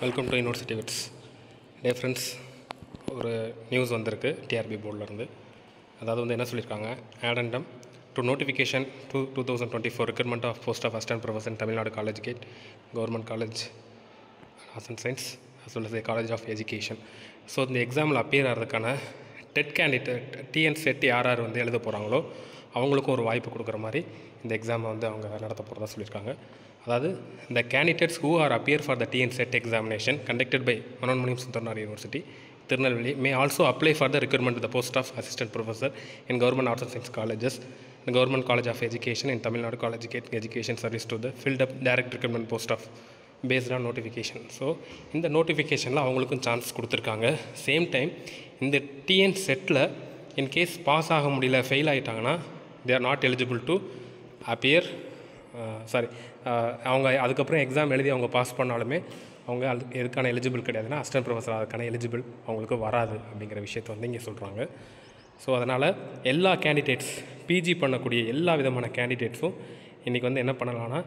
Welcome to university Wits. டே friends, ஒரு news வந்திருக்கு டிஆர்பி போர்டிலேருந்து. அதாவது வந்து என்ன சொல்லியிருக்காங்க, addendum to notification 2024 recruitment of post of assistant professor Tamil Nadu collegiate government college arts and science as well as college of education. So இந்த எக்ஸாமில் அப்பியர் ஆகிறதுக்கான டெட் கேண்டிடேட் டிஎன் செட் யார் வந்து எழுத போகிறாங்களோ அவங்களுக்கும் ஒரு வாய்ப்பு கொடுக்குற மாதிரி இந்த எக்ஸாமை வந்து அவங்க நடத்த போகிறதா சொல்லியிருக்காங்க. அதாவது இந்த candidates who are appear for the TN SET examination conducted by Manonmaniam Sundaranar university Tirunelveli may also apply for the recruitment the post of assistant professor in government arts and science colleges இந்த government college of education in Tamil Nadu collegiate education service to the field up direct recruitment post of based on notification. So இந்த நோட்டிஃபிகேஷனில் அவங்களுக்கும் chance கொடுத்துருக்காங்க. Same time இந்த TN செட்டில் in case pass ஆக முடியல, fail ஆகிட்டாங்கன்னா they are not eligible to appear அவங்க அதுக்கப்புறம் எக்ஸாம் எழுதி அவங்க பாஸ் பண்ணாலுமே அவங்க எதுக்கான எலிஜிபிள் கிடையாதுன்னா அசிஸ்டன்ட் ப்ரொஃபஸர் அதுக்கான எலிஜிபிள் அவங்களுக்கு வராது அப்படிங்கிற விஷயத்தை வந்து இங்கே சொல்கிறாங்க. ஸோ அதனால் எல்லா கேண்டிடேட்ஸ் பிஜி பண்ணக்கூடிய எல்லா விதமான கேண்டிடேட்ஸும் இன்றைக்கி வந்து என்ன பண்ணலான்னா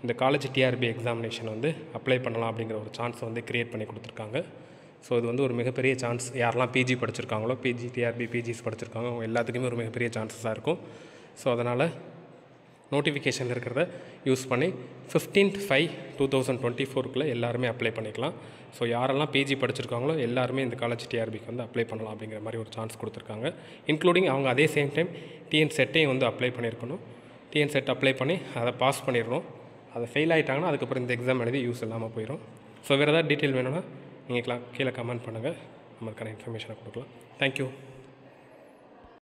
இந்த காலேஜ் டிஆர்பி எக்ஸாமினேஷன் வந்து அப்ளை பண்ணலாம் அப்படிங்கிற ஒரு சான்ஸை வந்து க்ரியேட் பண்ணி கொடுத்துருக்காங்க. ஸோ இது வந்து ஒரு மிகப்பெரிய சான்ஸ். யாரெல்லாம் பிஜி படிச்சிருக்காங்களோ, பிஜி டிஆர்பி பிஜிஸ் படிச்சிருக்காங்க, அவங்க எல்லாத்துக்குமே ஒரு மிகப்பெரிய சான்சஸாக இருக்கும். ஸோ அதனால் நோட்டிஃபிகேஷன் இருக்கிறத யூஸ் பண்ணி 15/5/2024 எல்லாருமே அப்ளை பண்ணிக்கலாம். ஸோ யாரெல்லாம் பிஜி படிச்சிருக்காங்களோ எல்லாருமே இந்த காலேஜ் டிஆர்பிக்கு வந்து அப்ளை பண்ணலாம் அப்படிங்கிற மாதிரி ஒரு சான்ஸ் கொடுத்துருக்காங்க. இன்க்ளூடிங் அவங்க அதே சேம் டைம் டிஎன் செட்டையும் வந்து அப்ளை பண்ணியிருக்கணும். டிஎன் செட் அப்ளை பண்ணி அதை பாஸ் பண்ணிடணும். அதை ஃபெயில் ஆகிட்டாங்கன்னா அதுக்கப்புறம் இந்த எக்ஸாம் எழுதி யூஸ் இல்லாமல் போயிடும். ஸோ வேறு ஏதாவது டீட்டெயில் வேணும்னா நீங்கள் கீழே கமெண்ட் பண்ணுங்கள், நம்மளுக்கான இன்ஃபர்மேஷனை கொடுக்கலாம். தேங்க்யூ.